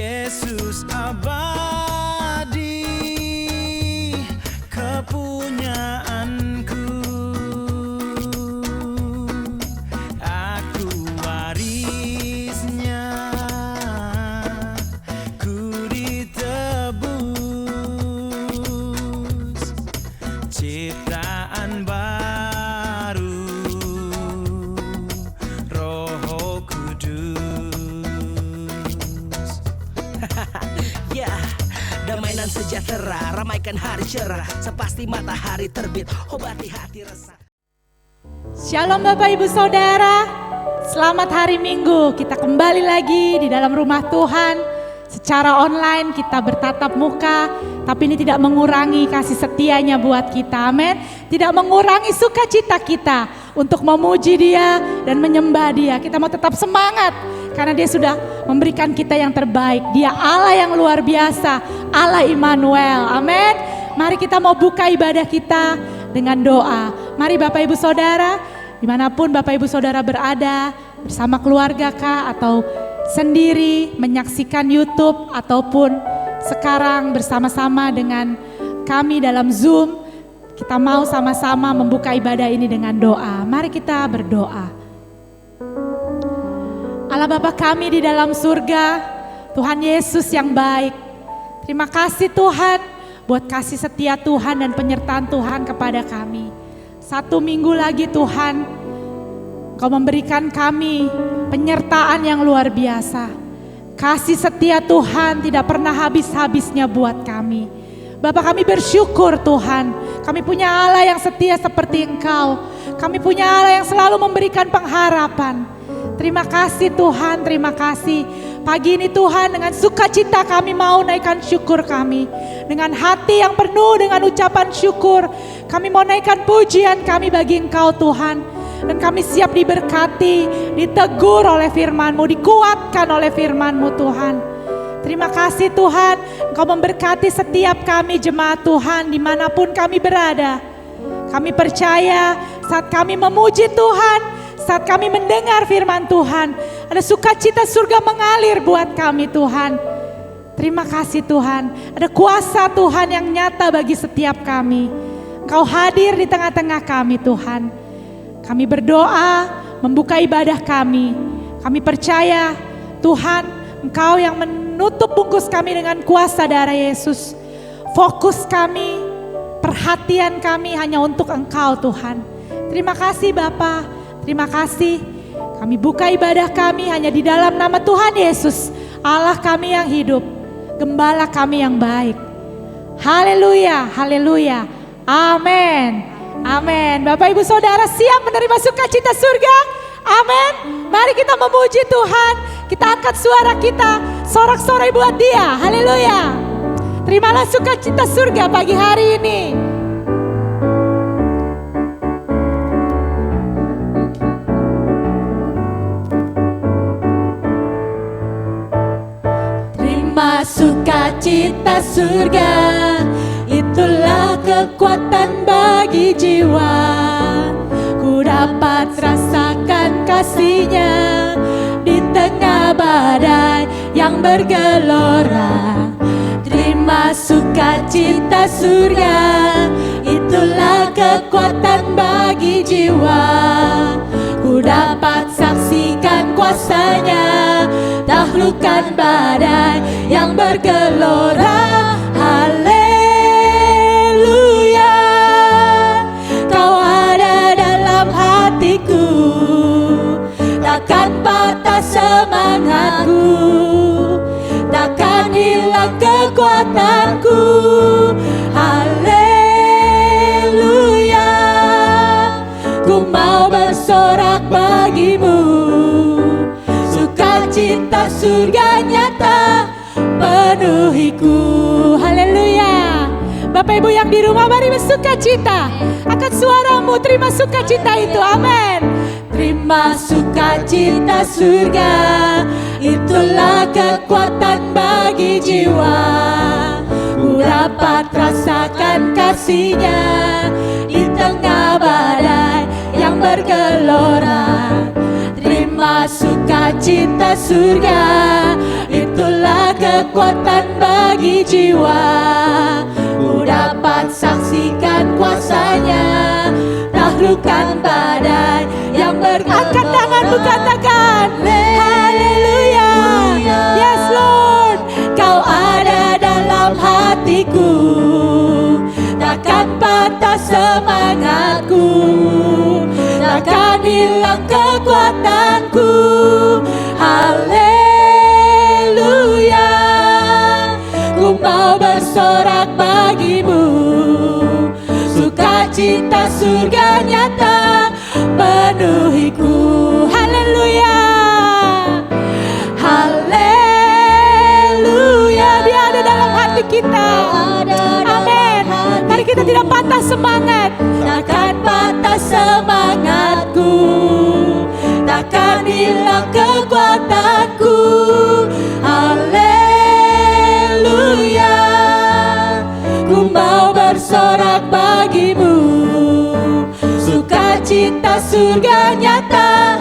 Yesus abadi, kepunyaanku. Aku warisnya, ku ditebus, ciptaan baru, Roh Kudus. Ya, damai dan sejahtera, ramaikan hari cerah, sepasti matahari terbit, obati hati resah. Shalom Bapak Ibu Saudara, selamat hari Minggu. Kita kembali lagi di dalam rumah Tuhan. Secara online kita bertatap muka, tapi ini tidak mengurangi kasih setianya buat kita, amin. Tidak mengurangi sukacita kita untuk memuji Dia dan menyembah Dia. Kita mau tetap semangat karena Dia sudah memberikan kita yang terbaik. Dia Allah yang luar biasa, Allah Immanuel, amin. Mari kita mau buka ibadah kita dengan doa. Mari Bapak Ibu Saudara, dimanapun Bapak Ibu Saudara berada, bersama keluarga kah atau sendiri menyaksikan YouTube ataupun sekarang bersama-sama dengan kami dalam Zoom, kita mau sama-sama membuka ibadah ini dengan doa. Mari kita berdoa. Allah Bapa kami di dalam surga, Tuhan Yesus yang baik, terima kasih Tuhan buat kasih setia Tuhan dan penyertaan Tuhan kepada kami. 1 minggu lagi Tuhan, Kau memberikan kami penyertaan yang luar biasa. Kasih setia Tuhan tidak pernah habis-habisnya buat kami. Bapak kami bersyukur Tuhan, kami punya Allah yang setia seperti Engkau. Kami punya Allah yang selalu memberikan pengharapan. Terima kasih Tuhan, terima kasih. Pagi ini Tuhan dengan sukacita kami mau naikkan syukur kami. Dengan hati yang penuh dengan ucapan syukur, kami mau naikkan pujian kami bagi Engkau Tuhan. Dan kami siap diberkati, ditegur oleh firman-Mu, dikuatkan oleh firman-Mu Tuhan. Terima kasih Tuhan, Engkau memberkati setiap kami jemaat Tuhan dimanapun kami berada. Kami percaya saat kami memuji Tuhan, saat kami mendengar firman Tuhan, ada sukacita surga mengalir buat kami Tuhan. Terima kasih Tuhan, ada kuasa Tuhan yang nyata bagi setiap kami. Engkau hadir di tengah-tengah kami Tuhan. Kami berdoa, membuka ibadah kami. Kami percaya Tuhan, Engkau yang menutup bungkus kami dengan kuasa darah Yesus. Fokus kami, perhatian kami hanya untuk Engkau Tuhan. Terima kasih Bapa, terima kasih. Kami buka ibadah kami hanya di dalam nama Tuhan Yesus, Allah kami yang hidup, Gembala kami yang baik. Haleluya, haleluya, amin. Amin. Bapak Ibu Saudara siap menerima sukacita surga? Amin. Mari kita memuji Tuhan. Kita angkat suara kita, sorak-sorai buat Dia. Haleluya. Terimalah sukacita surga pagi hari ini. Terima sukacita surga, itulah kekuatan bagi jiwa. Ku dapat rasakan kasih-Nya di tengah badai yang bergelora. Terima sukacita surga, itulah kekuatan bagi jiwa. Ku dapat saksikan kuasa-Nya, taklukkan badai yang bergelora. Haleluya, Kau ada dalam hatiku, takkan patah semangatku, takkan hilang kekuatanku. Haleluya, ku mau bersorak bagimu, sukacita surga nyata penuhiku. Haleluya. Bapak Ibu yang di rumah mari bersukacita. Angkat suaramu, terima sukacita itu. Amin. Terima sukacita surga, itulah kekuatan bagi jiwa. Ku dapat rasakan kasih-Nya di tengah badai yang bergelora. Terima sukacita surga, itulah kekuatan kekuatan bagi jiwa. Ku dapat saksikan kuasanya, taklukkan badai yang berangkat tanganmu, katakan haleluya. Yes Lord, kau ada dalam hatiku, takkan patah semangatku, takkan hilang kekuatanku. Haleluya, ku mau bersorak bagimu, sukacita surga nyata penuhiku. Haleluya, haleluya, dia ada dalam hati kita. Amin. Mari kita tidak patah semangat, takkan patah semangatku, takkan hilang kekuatanku. Haleluya, ku mau bersorak bagimu, sukacita surga nyata.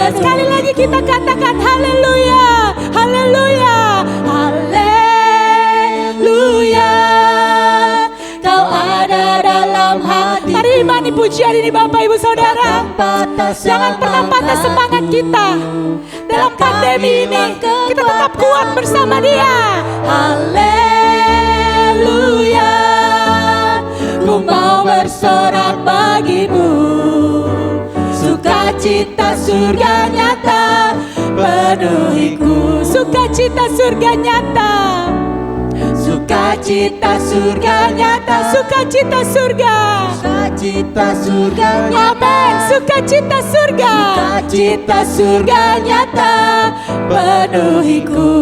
Sekali lagi kita katakan haleluya, haleluya, haleluya. Kau ada dalam hati. Mari imani pujian ini Bapak Ibu Saudara. Jangan pernah patah semangat kita. Dalam pandemi ini kita tetap kuat bersama Dia. Haleluya, ku mau bersorak bagimu, sukacita surga nyata penuhiku. Sukacita surga nyata, sukacita surga nyata, sukacita surga, sukacita surga nyata. Amin, sukacita surga, sukacita surga nyata penuhiku.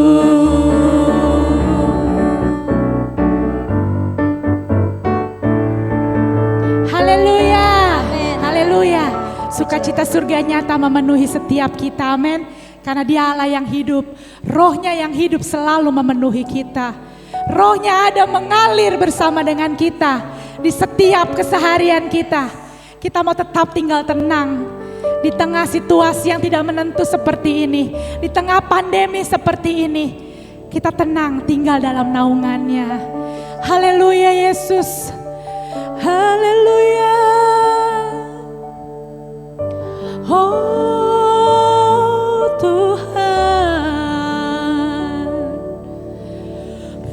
Haleluya, haleluya. Sukacita surga nyata memenuhi setiap kita, amin. Karena Dia Allah yang hidup, Rohnya yang hidup selalu memenuhi kita. Rohnya ada mengalir bersama dengan kita di setiap keseharian kita. Kita mau tetap tinggal tenang di tengah situasi yang tidak menentu seperti ini, di tengah pandemi seperti ini. Kita tenang tinggal dalam naungannya. Haleluya Yesus, haleluya. Oh Tuhan,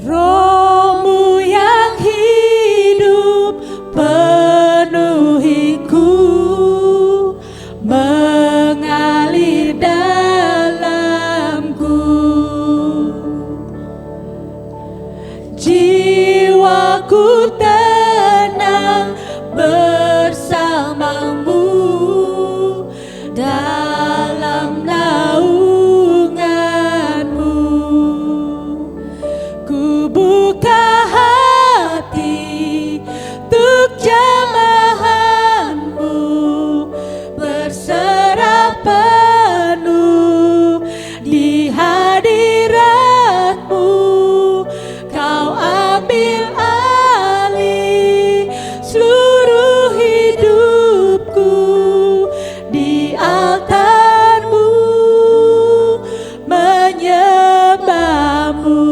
Roh-Mu yang hidup penuhiku, mengalir dalamku. Jiwaku tenang bersamamu dalam naunganmu. Ku buka hati untuk jamahanmu, berserah penuh di hadiratmu. Kau ambil alih seluruh hidupku di altarmu, menyembahmu.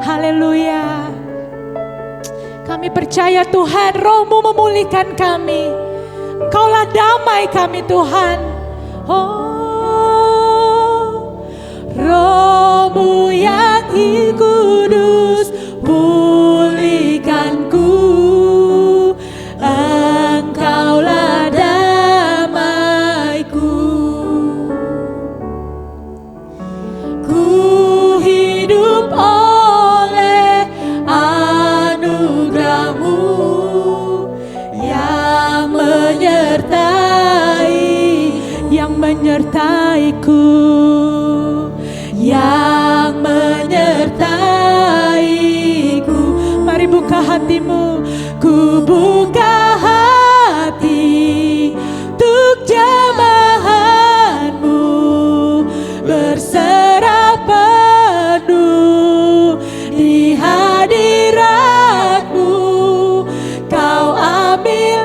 Haleluya. Kami percaya Tuhan, Roh-Mu memulihkan kami. Engkaulah damai kami Tuhan. Oh, Roh-Mu yang kudus, pulihkanku. Engkaulah damaiku. Ku hidup oleh anugerah-Mu yang menyertaiku, yang menyertaiku. Mari buka hatimu, ku buka hati untuk jamahanmu, berserah penuh di hadiratmu. Kau ambil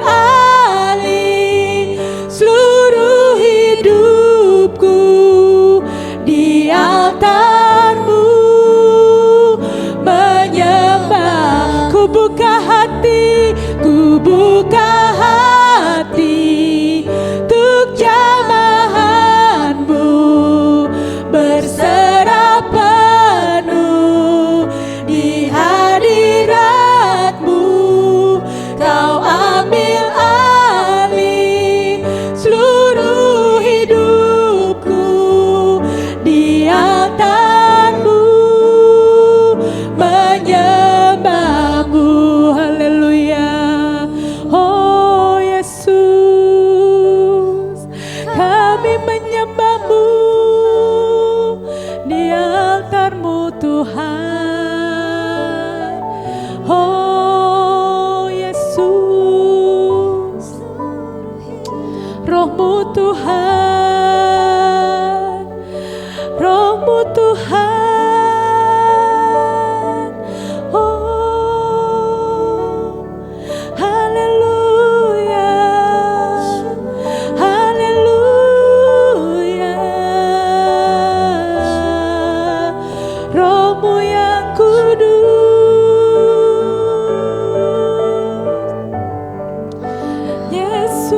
alih seluruh hidupku di altarmu, Tuhan. Oh Yesus, Roh-Mu Tuhan, Roh-Mu Tuhan. Oh, haleluya, haleluya. Roh-Mu yang kudus, Yesus.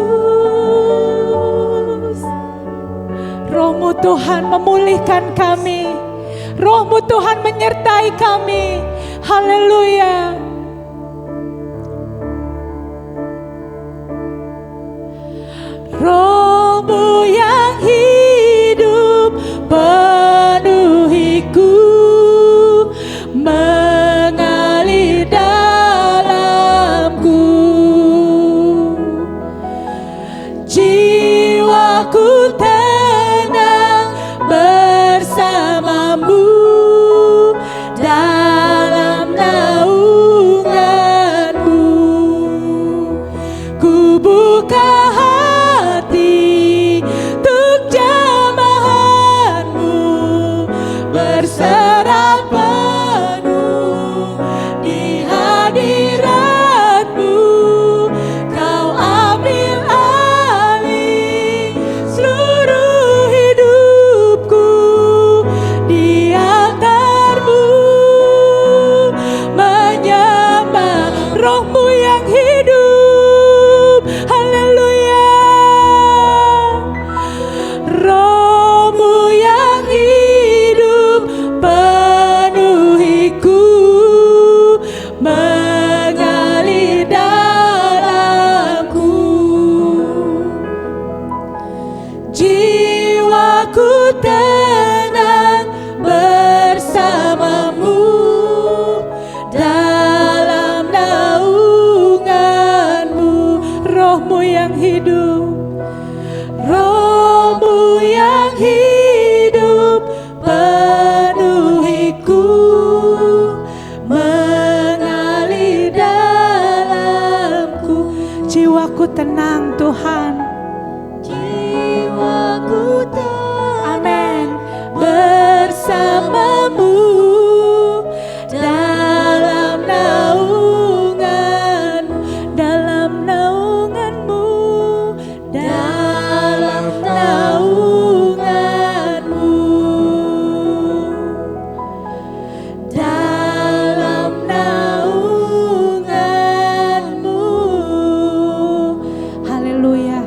Roh-Mu Tuhan memulihkan kami, Roh-Mu Tuhan menyertai kami. Haleluya. Roh-Mu yang hidup penuhiku, mengalir dalamku. Jiwaku tenang bersamamu dalam naunganmu. Ku buka hati untuk jamahanmu, berserah penuh di hadiratmu. Kau ambil alih seluruh hidupku di altarmu, menyembah Roh-Mu yang hidup. Haleluya. Roh-Mu yang hidup penuhiku, mengalir dalamku. Jiwaku tenang bersamamu dalam naunganmu. Roh-Mu yang hidup, Roh-Mu yang hidup penuhiku, mengalir dalamku. Jiwaku tenang Tuhan, jiwaku tenang, amin, bersamamu dalam naunganmu, dalam naunganmu, dalam naunganmu, dalam naunganmu. Haleluya.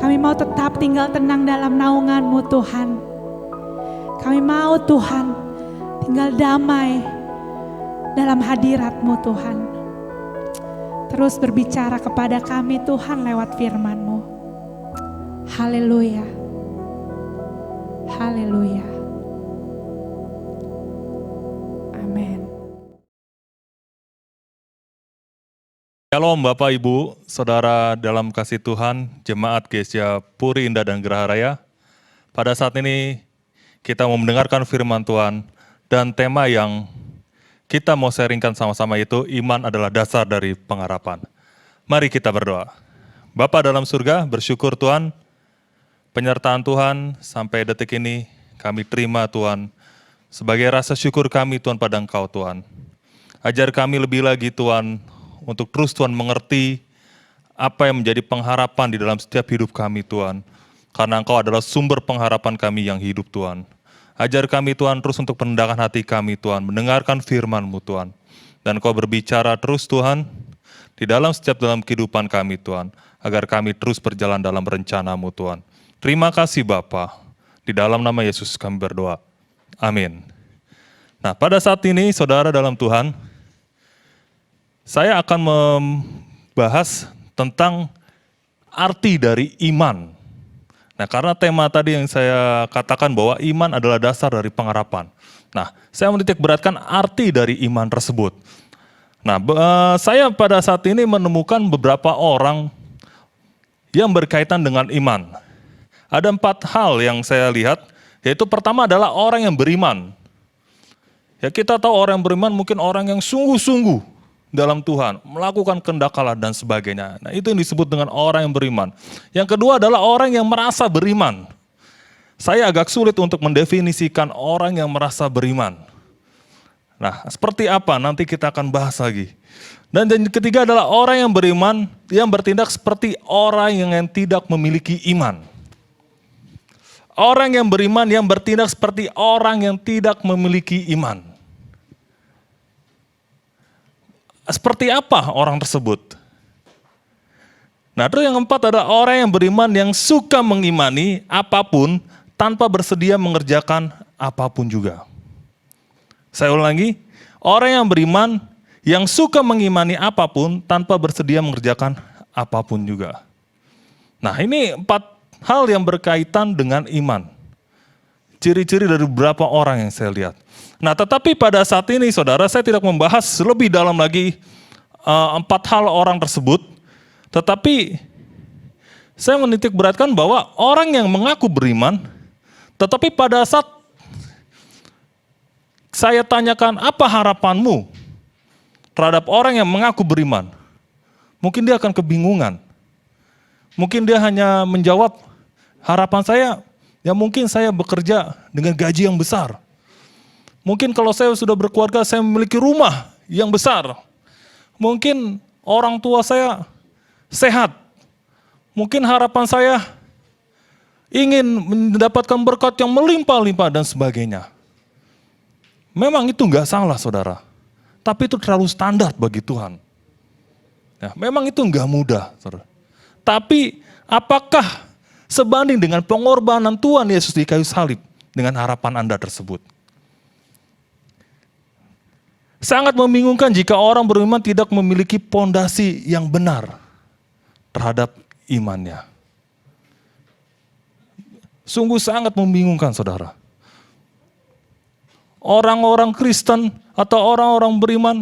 Kami mau tetap tinggal tenang dalam naungan-Mu Tuhan. Kami mau Tuhan tinggal damai dalam hadirat-Mu Tuhan. Terus berbicara kepada kami Tuhan lewat firman-Mu. Haleluya. Haleluya. Amin. Shalom Bapak Ibu, Saudara dalam kasih Tuhan, Jemaat Gereja Puri Indah dan Geraha Raya. Pada saat ini kita mau mendengarkan firman Tuhan dan tema yang kita mau sharingkan sama-sama itu iman adalah dasar dari pengharapan. Mari kita berdoa. Bapa dalam surga, bersyukur Tuhan, penyertaan Tuhan sampai detik ini kami terima Tuhan sebagai rasa syukur kami Tuhan pada Engkau Tuhan. Ajar kami lebih lagi Tuhan untuk terus Tuhan mengerti apa yang menjadi pengharapan di dalam setiap hidup kami Tuhan. Karena Engkau adalah sumber pengharapan kami yang hidup Tuhan. Ajar kami Tuhan terus untuk menenangkan hati kami Tuhan, mendengarkan firman-Mu Tuhan. Dan Engkau berbicara terus Tuhan, di dalam setiap dalam kehidupan kami Tuhan, agar kami terus berjalan dalam rencana-Mu Tuhan. Terima kasih Bapa. Di dalam nama Yesus kami berdoa. Amin. Nah pada saat ini saudara dalam Tuhan, saya akan membahas tentang arti dari iman. Nah, karena tema tadi yang saya katakan bahwa iman adalah dasar dari pengharapan. Nah, saya menitik beratkan arti dari iman tersebut. Nah, saya pada saat ini menemukan beberapa orang yang berkaitan dengan iman. Ada 4 hal yang saya lihat, yaitu pertama adalah orang yang beriman. Ya kita tahu orang yang beriman mungkin orang yang sungguh-sungguh dalam Tuhan, melakukan kehendak Allah dan sebagainya. Nah itu yang disebut dengan orang yang beriman. Yang kedua adalah orang yang merasa beriman. Saya agak sulit untuk mendefinisikan orang yang merasa beriman. Nah seperti apa nanti kita akan bahas lagi. Dan yang ketiga adalah orang yang beriman yang bertindak seperti orang yang tidak memiliki iman. Orang yang beriman yang bertindak seperti orang yang tidak memiliki iman. Seperti apa orang tersebut? Nah, terus yang keempat adalah orang yang beriman yang suka mengimani apapun tanpa bersedia mengerjakan apapun juga. Saya ulangi, orang yang beriman yang suka mengimani apapun tanpa bersedia mengerjakan apapun juga. Nah, ini 4 hal yang berkaitan dengan iman. Ciri-ciri dari beberapa orang yang saya lihat. Nah, tetapi pada saat ini, saudara, saya tidak membahas lebih dalam lagi 4 hal orang tersebut. Tetapi saya menitik beratkan bahwa orang yang mengaku beriman, tetapi pada saat saya tanyakan apa harapanmu terhadap orang yang mengaku beriman, mungkin dia akan kebingungan. Mungkin dia hanya menjawab, harapan saya, ya mungkin saya bekerja dengan gaji yang besar. Mungkin kalau saya sudah berkeluarga, saya memiliki rumah yang besar. Mungkin orang tua saya sehat. Mungkin harapan saya ingin mendapatkan berkat yang melimpah-limpah dan sebagainya. Memang itu enggak salah, saudara. Tapi itu terlalu standar bagi Tuhan. Ya, memang itu enggak mudah, saudara. Tapi apakah sebanding dengan pengorbanan Tuhan Yesus di kayu salib dengan harapan Anda tersebut? Sangat membingungkan jika orang beriman tidak memiliki pondasi yang benar terhadap imannya. Sungguh sangat membingungkan, saudara. Orang-orang Kristen atau orang-orang beriman,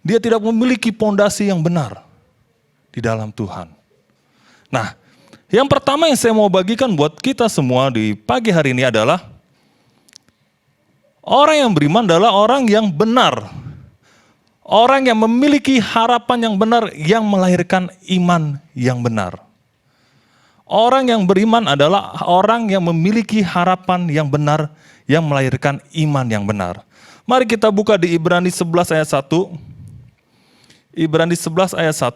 dia tidak memiliki pondasi yang benar di dalam Tuhan. Nah, yang pertama yang saya mau bagikan buat kita semua di pagi hari ini adalah orang yang beriman adalah orang yang benar. Orang yang memiliki harapan yang benar yang melahirkan iman yang benar. Orang yang beriman adalah orang yang memiliki harapan yang benar yang melahirkan iman yang benar. Mari kita buka di Ibrani 11 ayat 1. Ibrani 11 ayat 1.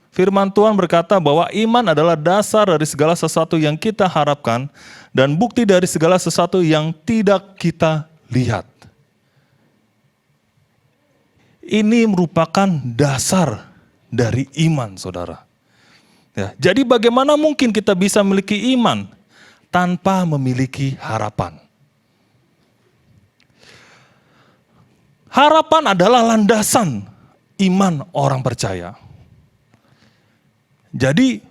Firman Tuhan berkata bahwa iman adalah dasar dari segala sesuatu yang kita harapkan dan bukti dari segala sesuatu yang tidak kita lihat. Ini merupakan dasar dari iman, saudara. Ya, jadi bagaimana mungkin kita bisa memiliki iman tanpa memiliki harapan? Harapan adalah landasan iman orang percaya. Jadi,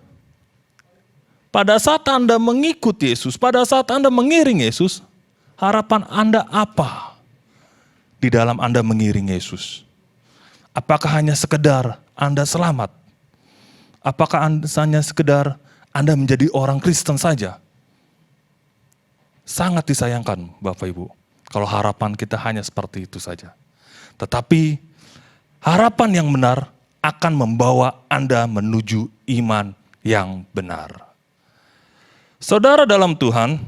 pada saat Anda mengikuti Yesus, pada saat Anda mengiring Yesus, harapan Anda apa di dalam Anda mengiring Yesus? Apakah hanya sekedar Anda selamat? Apakah hanya sekedar Anda menjadi orang Kristen saja? Sangat disayangkan, Bapak Ibu, kalau harapan kita hanya seperti itu saja. Tetapi harapan yang benar akan membawa Anda menuju iman yang benar. Saudara dalam Tuhan,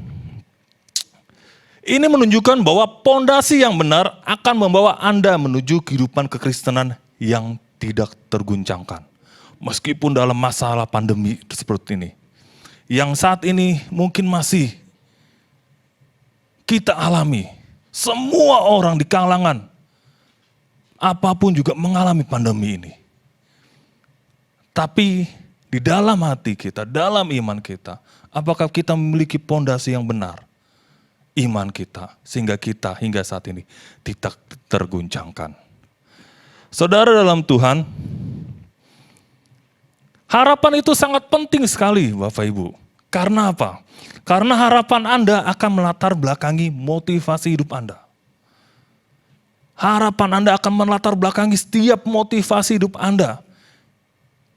ini menunjukkan bahwa pondasi yang benar akan membawa Anda menuju kehidupan kekristenan yang tidak terguncangkan. Meskipun dalam masalah pandemi seperti ini, yang saat ini mungkin masih kita alami. Semua orang di kalangan apapun juga mengalami pandemi ini. Tapi di dalam hati kita, dalam iman kita, apakah kita memiliki pondasi yang benar? Iman kita, sehingga kita hingga saat ini tidak terguncangkan. Saudara dalam Tuhan, harapan itu sangat penting sekali, Bapak Ibu. Karena apa? Karena harapan Anda akan melatar belakangi motivasi hidup Anda. Harapan Anda akan melatar belakangi setiap motivasi hidup Anda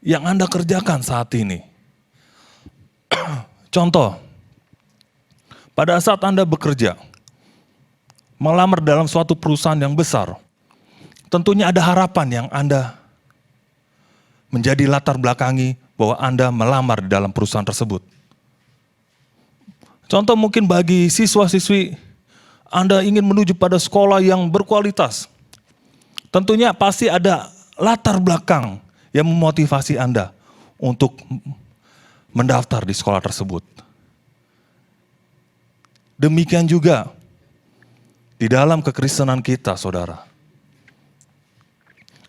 yang Anda kerjakan saat ini. Contoh, pada saat Anda bekerja, melamar dalam suatu perusahaan yang besar, tentunya ada harapan yang Anda menjadi latar belakangi bahwa Anda melamar di dalam perusahaan tersebut. Contoh mungkin bagi siswa-siswi, Anda ingin menuju pada sekolah yang berkualitas. Tentunya pasti ada latar belakang yang memotivasi Anda untuk mendaftar di sekolah tersebut. Demikian juga di dalam kekristenan kita, saudara.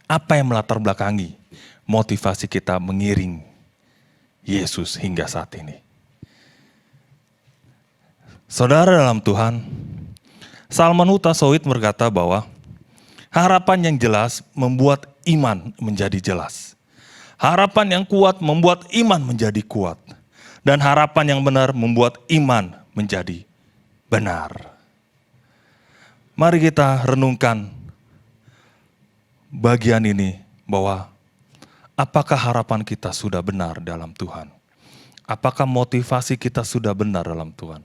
Apa yang melatar belakangi motivasi kita mengiring Yesus hingga saat ini? Saudara dalam Tuhan, Salman Hutasoit berkata bahwa harapan yang jelas membuat iman menjadi jelas. Harapan yang kuat membuat iman menjadi kuat. Dan harapan yang benar membuat iman menjadi benar. Mari kita renungkan bagian ini bahwa apakah harapan kita sudah benar dalam Tuhan? Apakah motivasi kita sudah benar dalam Tuhan?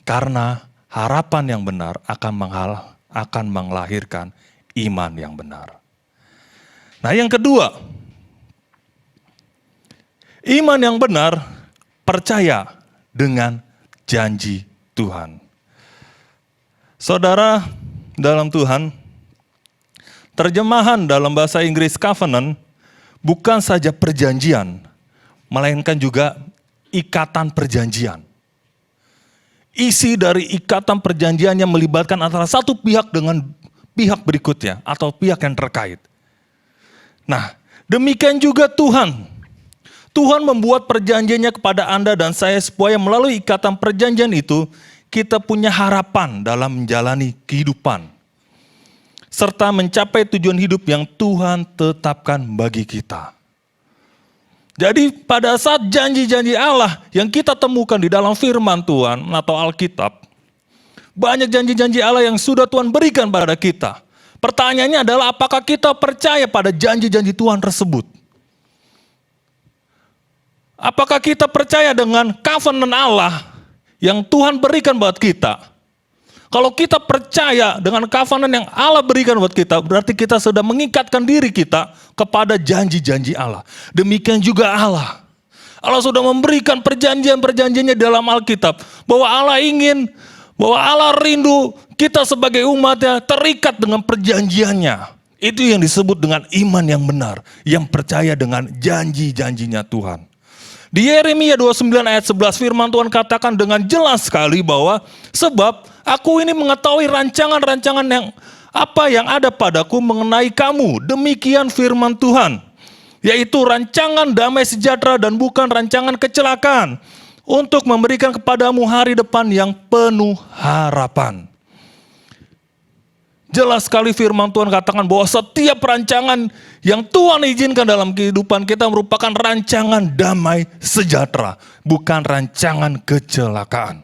Karena harapan yang benar akan melahirkan iman yang benar. Nah, yang kedua, iman yang benar percaya dengan janji Tuhan. Saudara dalam Tuhan, terjemahan dalam bahasa Inggris covenant bukan saja perjanjian, melainkan juga ikatan perjanjian. Isi dari ikatan perjanjiannya melibatkan antara satu pihak dengan pihak berikutnya atau pihak yang terkait. Nah, demikian juga Tuhan. Tuhan membuat perjanjiannya kepada Anda dan saya supaya melalui ikatan perjanjian itu kita punya harapan dalam menjalani kehidupan serta mencapai tujuan hidup yang Tuhan tetapkan bagi kita. Jadi pada saat janji-janji Allah yang kita temukan di dalam firman Tuhan atau Alkitab, banyak janji-janji Allah yang sudah Tuhan berikan pada kita. Pertanyaannya adalah apakah kita percaya pada janji-janji Tuhan tersebut? Apakah kita percaya dengan covenant Allah yang Tuhan berikan buat kita? Kalau kita percaya dengan covenant yang Allah berikan buat kita, berarti kita sudah mengikatkan diri kita kepada janji-janji Allah. Demikian juga Allah. Allah sudah memberikan perjanjian-perjanjiannya dalam Alkitab. Bahwa Allah ingin, bahwa Allah rindu kita sebagai umatnya terikat dengan perjanjiannya. Itu yang disebut dengan iman yang benar. Yang percaya dengan janji-janjinya Tuhan. Di Yeremia 29 ayat 11 firman Tuhan katakan dengan jelas sekali bahwa sebab aku ini mengetahui rancangan-rancangan yang ada padaku mengenai kamu. Demikian firman Tuhan. Yaitu rancangan damai sejahtera dan bukan rancangan kecelakaan. Untuk memberikan kepadamu hari depan yang penuh harapan. Jelas sekali firman Tuhan katakan bahwa setiap rancangan yang Tuhan izinkan dalam kehidupan kita merupakan rancangan damai sejahtera. Bukan rancangan kecelakaan.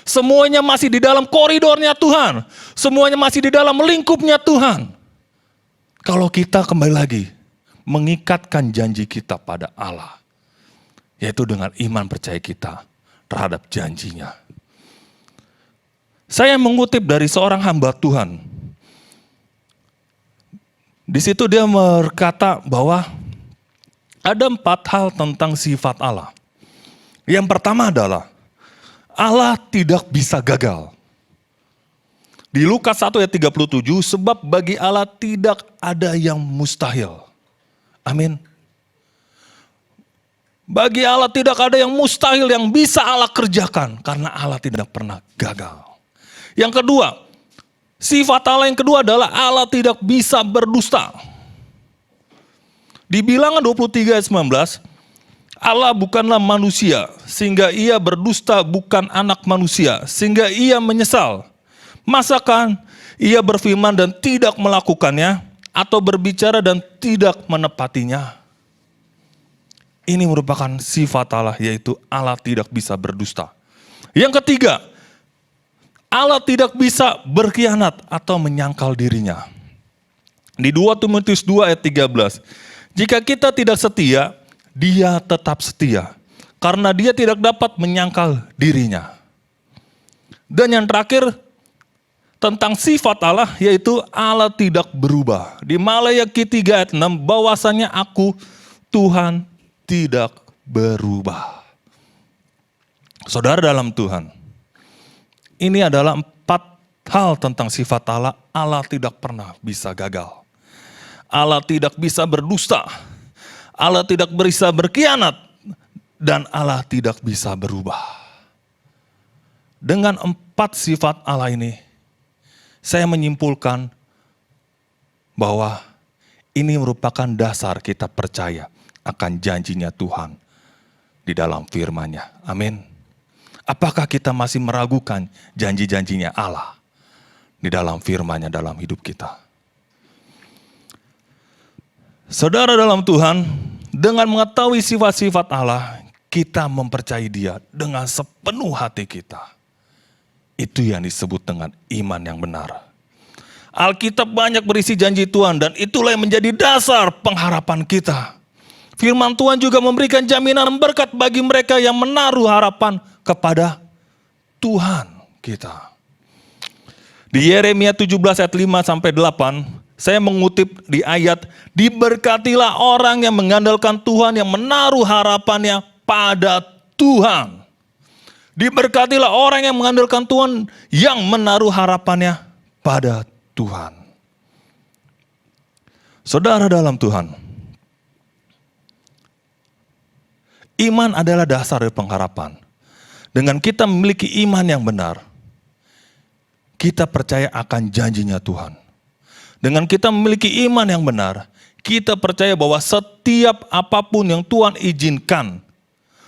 Semuanya masih di dalam koridornya Tuhan. Semuanya masih di dalam lingkupnya Tuhan. Kalau kita kembali lagi mengikatkan janji kita pada Allah. Yaitu dengan iman percaya kita terhadap janjinya. Saya mengutip dari seorang hamba Tuhan. Di situ dia berkata bahwa ada 4 hal tentang sifat Allah. Yang pertama adalah Allah tidak bisa gagal. Di Lukas 1 ayat 37, sebab bagi Allah tidak ada yang mustahil. Amin. Bagi Allah tidak ada yang mustahil yang bisa Allah kerjakan. Karena Allah tidak pernah gagal. Yang kedua, sifat Allah yang kedua adalah Allah tidak bisa berdusta. Di Bilangan 23 ayat 19, Allah bukanlah manusia, sehingga ia berdusta, bukan anak manusia, sehingga ia menyesal. Masakan ia berfirman dan tidak melakukannya, atau berbicara dan tidak menepatinya. Ini merupakan sifat Allah, yaitu Allah tidak bisa berdusta. Yang ketiga, Allah tidak bisa berkhianat atau menyangkal dirinya. Di 2 Timotius 2 ayat 13, jika kita tidak setia, Dia tetap setia, karena Dia tidak dapat menyangkal dirinya. Dan yang terakhir, tentang sifat Allah, yaitu Allah tidak berubah. Di Malayaki 3 ayat 6, bahwasanya aku Tuhan tidak berubah. Saudara dalam Tuhan, ini adalah 4 hal tentang sifat Allah. Allah tidak pernah bisa gagal. Allah tidak bisa berdusta. Allah tidak bisa berkhianat. Dan Allah tidak bisa berubah. Dengan 4 sifat Allah ini, saya menyimpulkan bahwa ini merupakan dasar kita percaya akan janjinya Tuhan di dalam firman-Nya. Amin. Apakah kita masih meragukan janji-janjinya Allah di dalam firman-Nya dalam hidup kita? Saudara dalam Tuhan, dengan mengetahui sifat-sifat Allah, kita mempercayai Dia dengan sepenuh hati kita. Itu yang disebut dengan iman yang benar. Alkitab banyak berisi janji Tuhan dan itulah yang menjadi dasar pengharapan kita. Firman Tuhan juga memberikan jaminan berkat bagi mereka yang menaruh harapan kepada Tuhan kita. Di Yeremia 17 ayat 5 sampai 8, saya mengutip di ayat, diberkatilah orang yang mengandalkan Tuhan, yang menaruh harapannya pada Tuhan. Diberkatilah orang yang mengandalkan Tuhan, yang menaruh harapannya pada Tuhan. Saudara dalam Tuhan, iman adalah dasar dari pengharapan. Dengan kita memiliki iman yang benar, kita percaya akan janjinya Tuhan. Dengan kita memiliki iman yang benar, kita percaya bahwa setiap apapun yang Tuhan izinkan,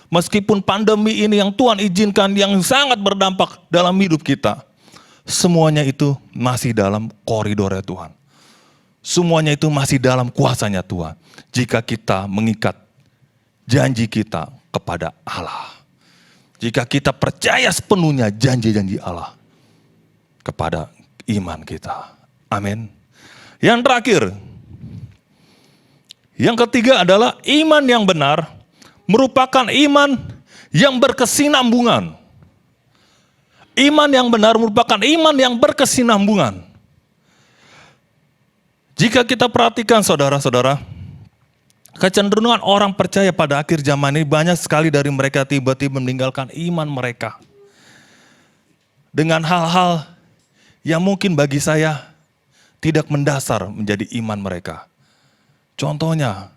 meskipun pandemi ini yang Tuhan izinkan yang sangat berdampak dalam hidup kita, semuanya itu masih dalam koridornya Tuhan. Semuanya itu masih dalam kuasanya Tuhan. Jika kita mengikat janji kita kepada Allah. Jika kita percaya sepenuhnya janji-janji Allah kepada iman kita. Amin. Yang terakhir, yang ketiga adalah iman yang benar merupakan iman yang berkesinambungan. Iman yang benar merupakan iman yang berkesinambungan. Jika kita perhatikan saudara-saudara, kecenderungan orang percaya pada akhir zaman ini banyak sekali dari mereka tiba-tiba meninggalkan iman mereka. Dengan hal-hal yang mungkin bagi saya tidak mendasar menjadi iman mereka. Contohnya,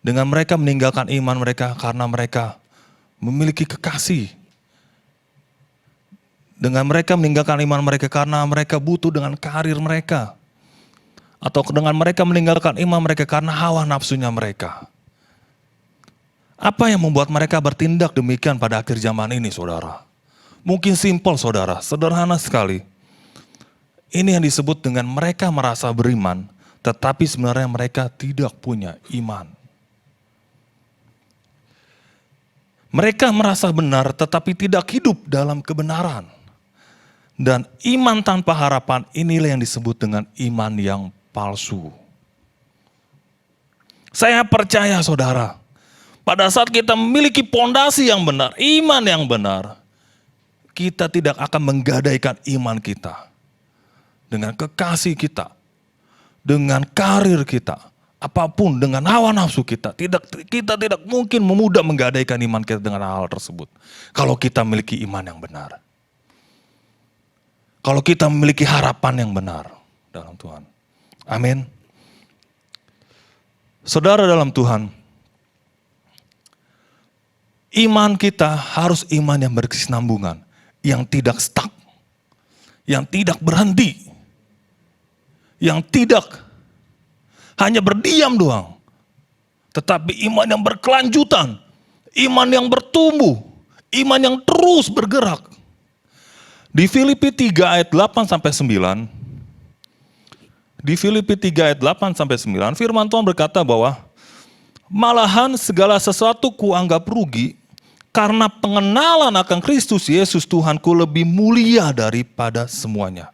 dengan mereka meninggalkan iman mereka karena mereka memiliki kekasih. Dengan mereka meninggalkan iman mereka karena mereka butuh dengan karir mereka. Atau dengan mereka meninggalkan iman mereka karena hawa nafsunya mereka. Apa yang membuat mereka bertindak demikian pada akhir zaman ini, saudara? Mungkin simpel, saudara, sederhana sekali. Ini yang disebut dengan mereka merasa beriman, tetapi sebenarnya mereka tidak punya iman. Mereka merasa benar, tetapi tidak hidup dalam kebenaran. Dan iman tanpa harapan inilah yang disebut dengan iman yang palsu. Saya percaya, saudara, pada saat kita memiliki pondasi yang benar, iman yang benar, kita tidak akan menggadaikan iman kita dengan kekasih kita, dengan karir kita, apapun, dengan hawa nafsu kita. Kita tidak mungkin memudah menggadaikan iman kita dengan hal tersebut. Kalau kita memiliki iman yang benar. Kalau kita memiliki harapan yang benar dalam Tuhan. Amin. Saudara dalam Tuhan, iman kita harus iman yang berkesinambungan, yang tidak stuck, yang tidak berhenti, yang tidak hanya berdiam doang, tetapi iman yang berkelanjutan, iman yang bertumbuh, iman yang terus bergerak. Di Filipi 3 ayat 8-9, di Filipi 3 ayat 8-9, firman Tuhan berkata bahwa malahan segala sesuatu kuanggap rugi karena pengenalan akan Kristus Yesus Tuhanku lebih mulia daripada semuanya.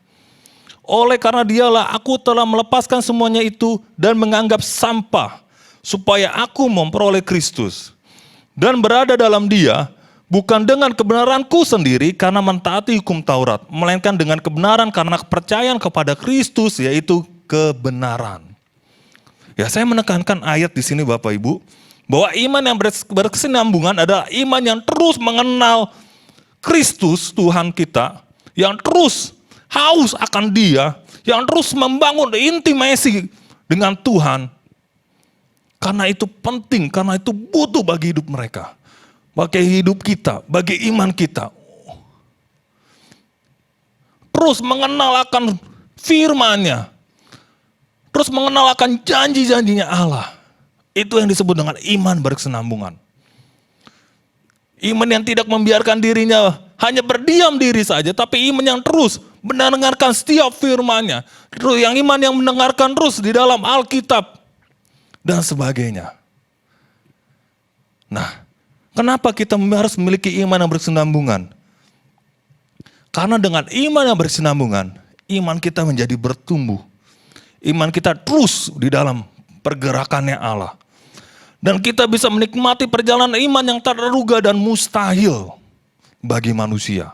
Oleh karena dialah aku telah melepaskan semuanya itu dan menganggap sampah supaya aku memperoleh Kristus dan berada dalam Dia, bukan dengan kebenaranku sendiri karena mentaati hukum Taurat, melainkan dengan kebenaran karena kepercayaan kepada Kristus, yaitu kebenaran. Ya, saya menekankan ayat di sini Bapak Ibu, bahwa iman yang berkesinambungan adalah iman yang terus mengenal Kristus Tuhan kita, yang terus haus akan Dia, yang terus membangun intimasi dengan Tuhan. Karena itu penting, karena itu butuh bagi hidup mereka, bagi hidup kita, bagi iman kita. Terus mengenal akan firman-Nya, terus mengenal akan janji-janjinya Allah. Itu yang disebut dengan iman berkesinambungan. Iman yang tidak membiarkan dirinya hanya berdiam diri saja, tapi iman yang terus mendengarkan setiap firman-Nya. Terus yang iman yang mendengarkan terus di dalam Alkitab dan sebagainya. Nah, kenapa kita harus memiliki iman yang berkesinambungan? Karena dengan iman yang berkesinambungan, iman kita menjadi bertumbuh. Iman kita terus di dalam pergerakannya Allah. Dan kita bisa menikmati perjalanan iman yang tak terduga dan mustahil bagi manusia.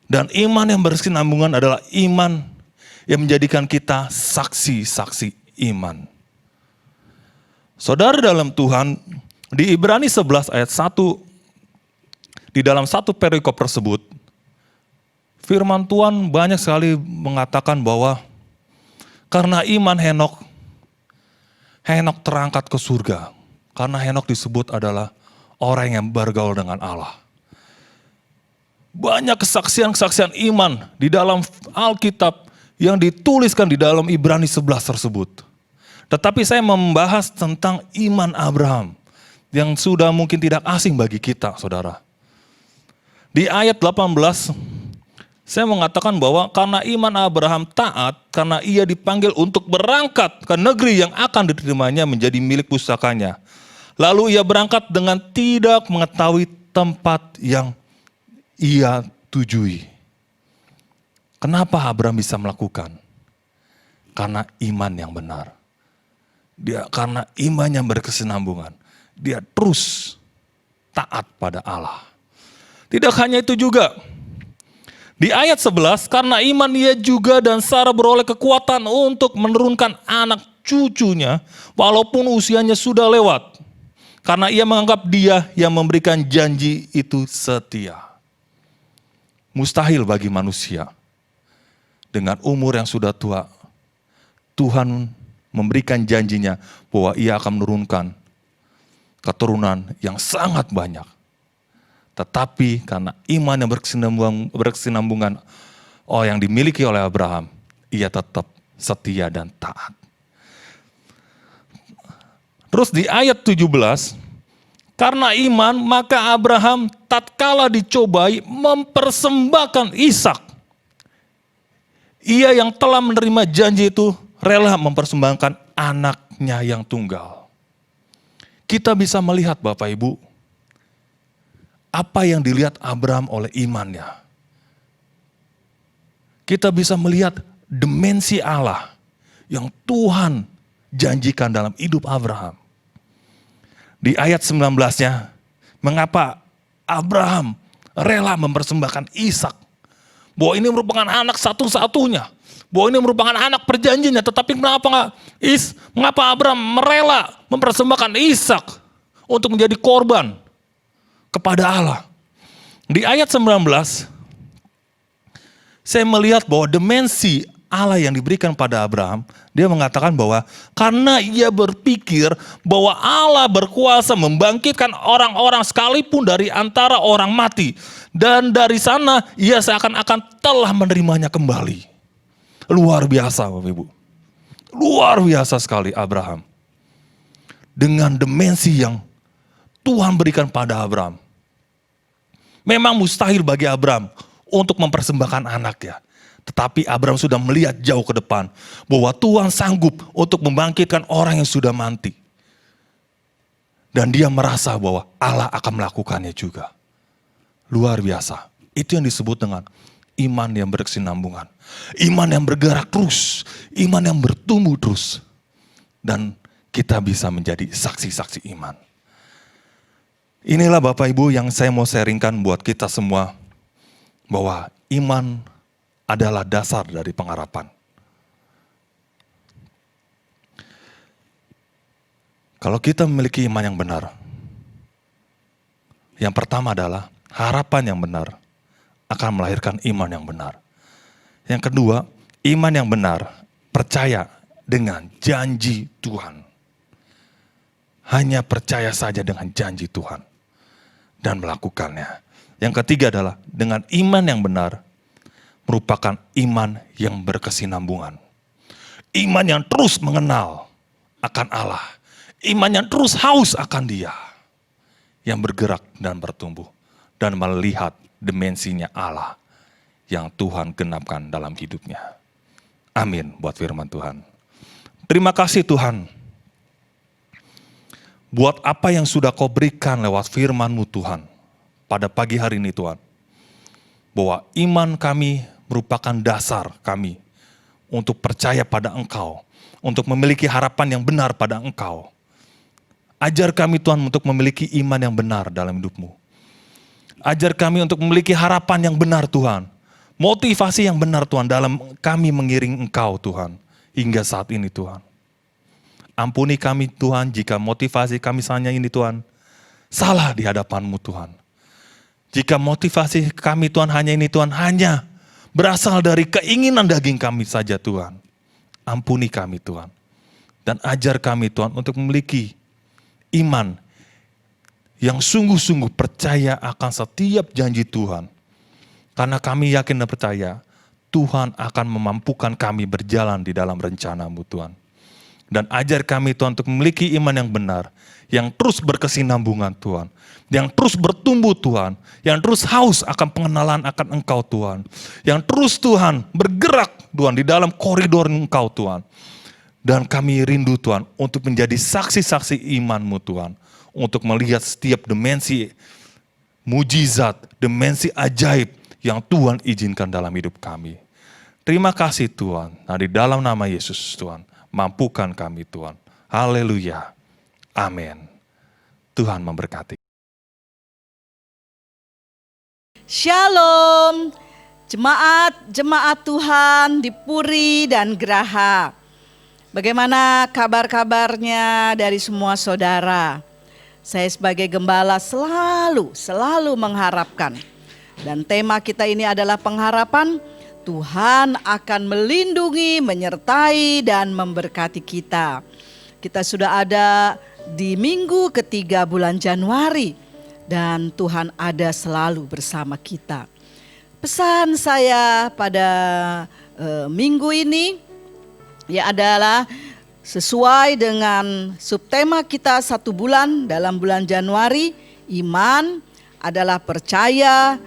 Dan iman yang berkesinambungan adalah iman yang menjadikan kita saksi-saksi iman. Saudara dalam Tuhan, di Ibrani 11 ayat 1, di dalam satu perikop tersebut, firman Tuhan banyak sekali mengatakan bahwa karena iman Henok terangkat ke surga. Karena Henok disebut adalah orang yang bergaul dengan Allah. Banyak kesaksian-kesaksian iman di dalam Alkitab yang dituliskan di dalam Ibrani 11 tersebut. Tetapi saya membahas tentang iman Abraham yang sudah mungkin tidak asing bagi kita, saudara. Di ayat 18, saya mengatakan bahwa karena iman Abraham taat, karena ia dipanggil untuk berangkat ke negeri yang akan diterimanya menjadi milik pusakanya. Lalu ia berangkat dengan tidak mengetahui tempat yang ia tujui. Kenapa Abraham bisa melakukan? Karena iman yang benar. Karena iman yang berkesinambungan. Dia terus taat pada Allah. Tidak hanya itu juga. Di ayat 11, karena iman ia juga dan Sarah beroleh kekuatan untuk menurunkan anak cucunya walaupun usianya sudah lewat. Karena ia menganggap Dia yang memberikan janji itu setia. Mustahil bagi manusia dengan umur yang sudah tua, Tuhan memberikan janjinya bahwa Ia akan menurunkan keturunan yang sangat banyak. Tetapi karena iman yang berkesinambungan yang dimiliki oleh Abraham, ia tetap setia dan taat. Terus di ayat 17, karena iman maka Abraham tatkala dicobai mempersembahkan Ishak. Ia yang telah menerima janji itu rela mempersembahkan anaknya yang tunggal. Kita bisa melihat Bapak Ibu, apa yang dilihat Abraham oleh imannya. Kita bisa melihat dimensi Allah yang Tuhan janjikan dalam hidup Abraham. Di ayat 19-nya, mengapa Abraham rela mempersembahkan Ishak? Bahwa ini merupakan anak satu-satunya. Bahwa ini merupakan anak perjanjiannya. Tetapi mengapa Abraham rela mempersembahkan Ishak untuk menjadi korban kepada Allah? Di ayat 19, saya melihat bahwa dimensi Allah yang diberikan pada Abraham, dia mengatakan bahwa karena ia berpikir bahwa Allah berkuasa membangkitkan orang-orang sekalipun dari antara orang mati. Dan dari sana ia seakan-akan telah menerimanya kembali. Luar biasa Bapak Ibu. Luar biasa sekali Abraham. Dengan dimensi yang Tuhan berikan pada Abraham. Memang mustahil bagi Abraham untuk mempersembahkan anaknya. Tetapi Abraham sudah melihat jauh ke depan bahwa Tuhan sanggup untuk membangkitkan orang yang sudah mati. Dan dia merasa bahwa Allah akan melakukannya juga. Luar biasa. Itu yang disebut dengan iman yang berkesinambungan. Iman yang bergerak terus. Iman yang bertumbuh terus. Dan kita bisa menjadi saksi-saksi iman. Inilah Bapak Ibu yang saya mau sharingkan buat kita semua, bahwa iman adalah dasar dari pengharapan. Kalau kita memiliki iman yang benar, yang pertama adalah harapan yang benar akan melahirkan iman yang benar. Yang kedua, iman yang benar percaya dengan janji Tuhan. Hanya percaya saja dengan janji Tuhan dan melakukannya. Yang ketiga adalah dengan iman yang benar merupakan iman yang berkesinambungan. Iman yang terus mengenal akan Allah. Iman yang terus haus akan Dia. Yang bergerak dan bertumbuh dan melihat dimensinya Allah yang Tuhan genapkan dalam hidupnya. Amin buat firman Tuhan. Terima kasih Tuhan buat apa yang sudah Kau berikan lewat firman-Mu Tuhan pada pagi hari ini Tuhan. Bahwa iman kami merupakan dasar kami untuk percaya pada Engkau, untuk memiliki harapan yang benar pada Engkau. Ajar kami Tuhan untuk memiliki iman yang benar dalam hidup-Mu. Ajar kami untuk memiliki harapan yang benar Tuhan. Motivasi yang benar Tuhan dalam kami mengiring Engkau Tuhan. Hingga saat ini Tuhan. Ampuni kami Tuhan jika motivasi kami misalnya ini Tuhan. Salah di hadapan-Mu Tuhan. Jika motivasi kami Tuhan hanya ini Tuhan. Hanya berasal dari keinginan daging kami saja Tuhan. Ampuni kami Tuhan. Dan ajar kami Tuhan untuk memiliki iman yang sungguh-sungguh percaya akan setiap janji Tuhan. Karena kami yakin dan percaya Tuhan akan memampukan kami berjalan di dalam rencana-Mu Tuhan. Dan ajar kami Tuhan untuk memiliki iman yang benar, yang terus berkesinambungan Tuhan, yang terus bertumbuh Tuhan, yang terus haus akan pengenalan akan Engkau Tuhan, yang terus Tuhan bergerak Tuhan di dalam koridor Engkau Tuhan. Dan kami rindu Tuhan untuk menjadi saksi-saksi iman-Mu Tuhan. Untuk melihat setiap dimensi mujizat, dimensi ajaib yang Tuhan izinkan dalam hidup kami. Terima kasih Tuhan. Nah di dalam nama Yesus Tuhan, mampukan kami Tuhan. Haleluya. Amin. Tuhan memberkati. Shalom, jemaat Tuhan di Puri dan Geraha. Bagaimana kabar-kabarnya dari semua saudara? Saya sebagai gembala selalu mengharapkan. Dan tema kita ini adalah pengharapan. Tuhan akan melindungi, menyertai, dan memberkati kita. Kita sudah ada di minggu ketiga bulan Januari. Dan Tuhan ada selalu bersama kita. Pesan saya pada minggu ini ya adalah sesuai dengan subtema kita 1 bulan dalam bulan Januari. Iman adalah percaya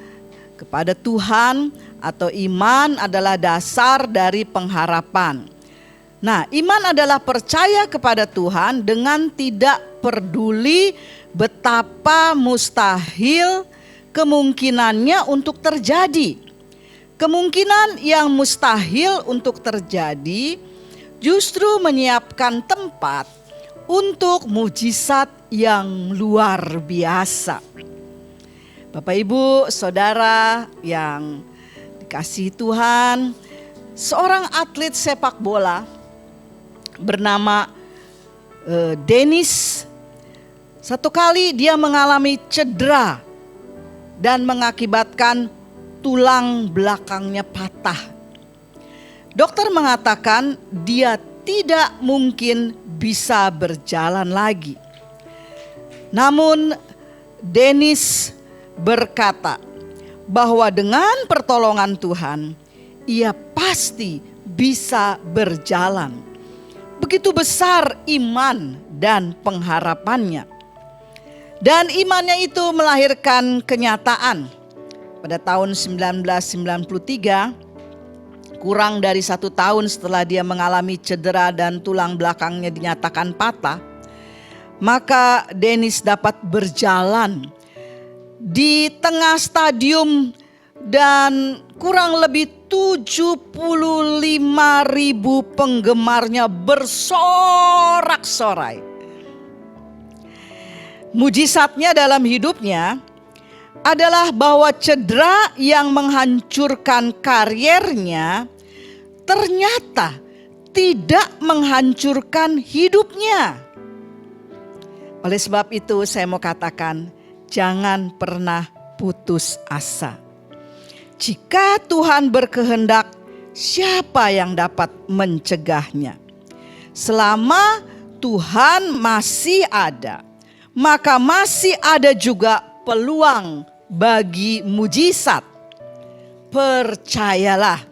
kepada Tuhan, atau iman adalah dasar dari pengharapan. Nah, iman adalah percaya kepada Tuhan dengan tidak peduli betapa mustahil kemungkinannya untuk terjadi. Kemungkinan yang mustahil untuk terjadi justru menyiapkan tempat untuk mujizat yang luar biasa. Bapak Ibu, Saudara yang dikasihi Tuhan, seorang atlet sepak bola bernama Dennis, satu kali dia mengalami cedera dan mengakibatkan tulang belakangnya patah. Dokter mengatakan dia tidak mungkin bisa berjalan lagi. Namun Dennis berkata bahwa dengan pertolongan Tuhan, ia pasti bisa berjalan. Begitu besar iman dan pengharapannya. Dan imannya itu melahirkan kenyataan. Pada tahun 1993, kurang dari 1 tahun setelah dia mengalami cedera dan tulang belakangnya dinyatakan patah, maka Dennis dapat berjalan di tengah stadium dan kurang lebih 75.000 penggemarnya bersorak-sorai. Mujizatnya dalam hidupnya adalah bahwa cedera yang menghancurkan kariernya ternyata tidak menghancurkan hidupnya. Oleh sebab itu saya mau katakan, jangan pernah putus asa. Jika Tuhan berkehendak, siapa yang dapat mencegahnya? Selama Tuhan masih ada, maka masih ada juga peluang bagi mujizat. Percayalah.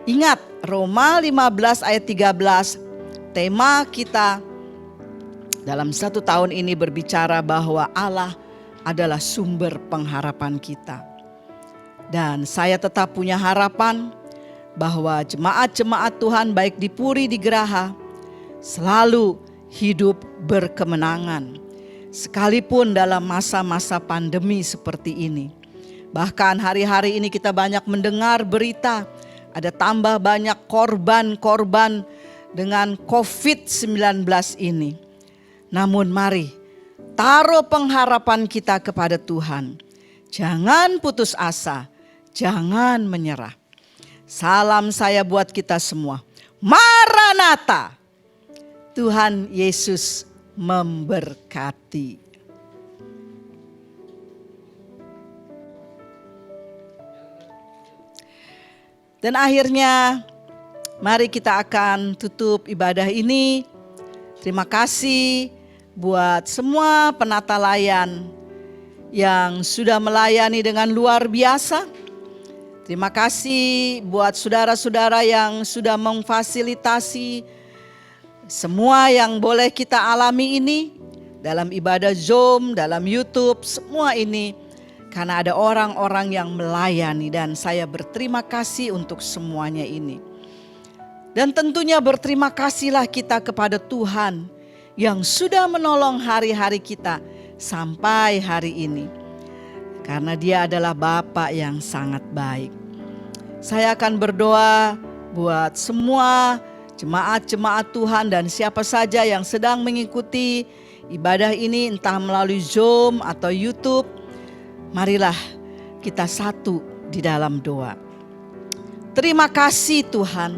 Ingat Roma 15 ayat 13, tema kita dalam 1 tahun ini berbicara bahwa Allah adalah sumber pengharapan kita. Dan saya tetap punya harapan bahwa jemaat-jemaat Tuhan baik di Puri, di Geraha selalu hidup berkemenangan. Sekalipun dalam masa-masa pandemi seperti ini. Bahkan hari-hari ini kita banyak mendengar berita ada tambah banyak korban-korban dengan COVID-19 ini. Namun mari taruh pengharapan kita kepada Tuhan. Jangan putus asa, jangan menyerah. Salam saya buat kita semua. Maranatha. Tuhan Yesus memberkati. Dan akhirnya mari kita akan tutup ibadah ini. Terima kasih buat semua penata layan yang sudah melayani dengan luar biasa. Terima kasih buat saudara-saudara yang sudah memfasilitasi semua yang boleh kita alami ini dalam ibadah Zoom, dalam YouTube, semua ini karena ada orang-orang yang melayani dan saya berterima kasih untuk semuanya ini. Dan tentunya berterima kasihlah kita kepada Tuhan yang sudah menolong hari-hari kita sampai hari ini. Karena Dia adalah Bapa yang sangat baik. Saya akan berdoa buat semua jemaat-jemaat Tuhan dan siapa saja yang sedang mengikuti ibadah ini entah melalui Zoom atau YouTube. Marilah kita satu di dalam doa. Terima kasih Tuhan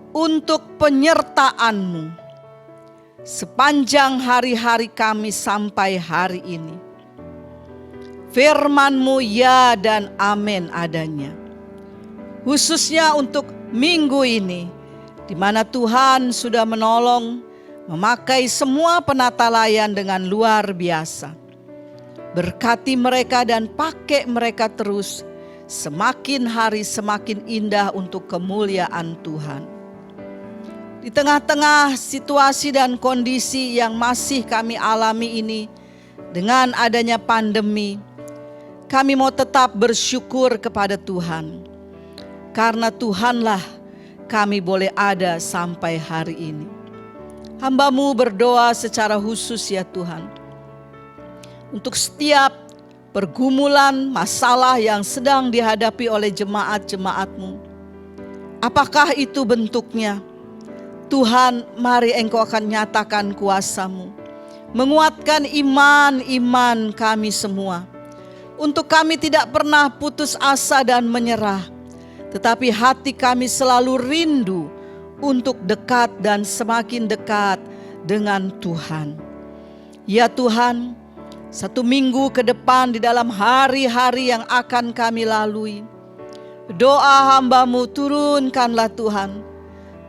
untuk penyertaan-Mu sepanjang hari-hari kami sampai hari ini. Firman-Mu ya dan amin adanya. Khususnya untuk minggu ini, di mana Tuhan sudah menolong memakai semua penata layan dengan luar biasa. Berkati mereka dan pakai mereka terus, semakin hari semakin indah untuk kemuliaan Tuhan. Di tengah-tengah situasi dan kondisi yang masih kami alami ini, dengan adanya pandemi, kami mau tetap bersyukur kepada Tuhan. Karena Tuhanlah kami boleh ada sampai hari ini. Hamba-Mu berdoa secara khusus ya Tuhan. Untuk setiap pergumulan masalah yang sedang dihadapi oleh jemaat-jemaat-Mu. Apakah itu bentuknya? Tuhan, mari Engkau akan nyatakan kuasa-Mu. Menguatkan iman kami semua. Untuk kami tidak pernah putus asa dan menyerah. Tetapi hati kami selalu rindu untuk dekat dan semakin dekat dengan Tuhan. Ya Tuhan, 1 minggu ke depan di dalam hari-hari yang akan kami lalui. Doa hamba-Mu turunkanlah Tuhan.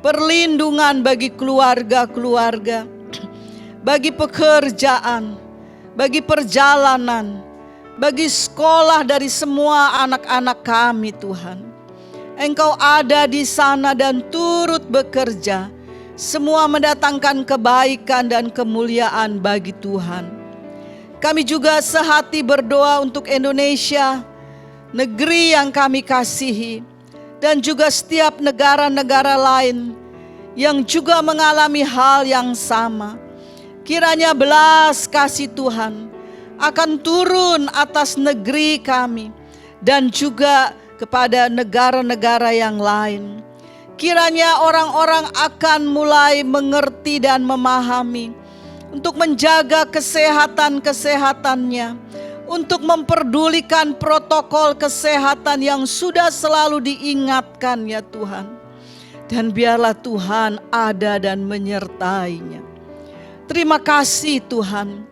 Perlindungan bagi keluarga-keluarga. Bagi pekerjaan. Bagi perjalanan. Bagi sekolah dari semua anak-anak kami Tuhan. Engkau ada di sana dan turut bekerja. Semua mendatangkan kebaikan dan kemuliaan bagi Tuhan. Kami juga sehati berdoa untuk Indonesia, negeri yang kami kasihi, dan juga setiap negara-negara lain yang juga mengalami hal yang sama. Kiranya belas kasih Tuhan akan turun atas negeri kami dan juga kepada negara-negara yang lain. Kiranya orang-orang akan mulai mengerti dan memahami untuk menjaga kesehatan-kesehatannya, untuk memperdulikan protokol kesehatan yang sudah selalu diingatkan ya Tuhan. Dan biarlah Tuhan ada dan menyertainya. Terima kasih Tuhan.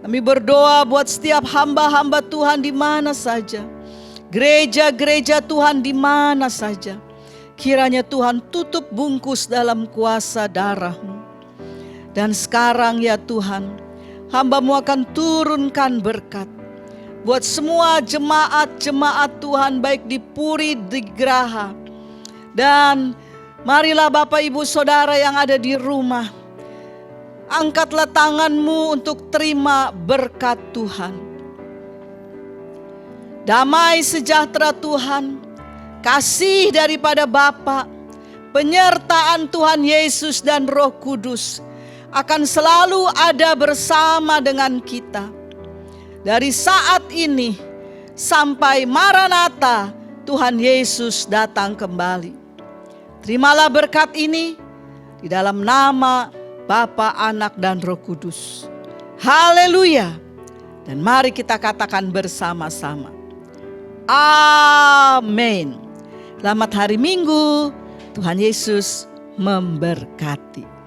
Kami berdoa buat setiap hamba-hamba Tuhan di mana saja. Gereja-gereja Tuhan di mana saja. Kiranya Tuhan tutup bungkus dalam kuasa darah-Mu. Dan sekarang ya Tuhan, hamba-Mu akan turunkan berkat buat semua jemaat-jemaat Tuhan, baik di Puri, di Geraha. Dan marilah Bapak Ibu Saudara yang ada di rumah, angkatlah tangan-Mu untuk terima berkat Tuhan. Damai sejahtera Tuhan, kasih daripada Bapa, penyertaan Tuhan Yesus dan Roh Kudus akan selalu ada bersama dengan kita. Dari saat ini sampai Maranatha, Tuhan Yesus datang kembali. Terimalah berkat ini di dalam nama Bapa, Anak, dan Roh Kudus. Haleluya. Dan mari kita katakan bersama-sama. Amin. Selamat hari Minggu. Tuhan Yesus memberkati.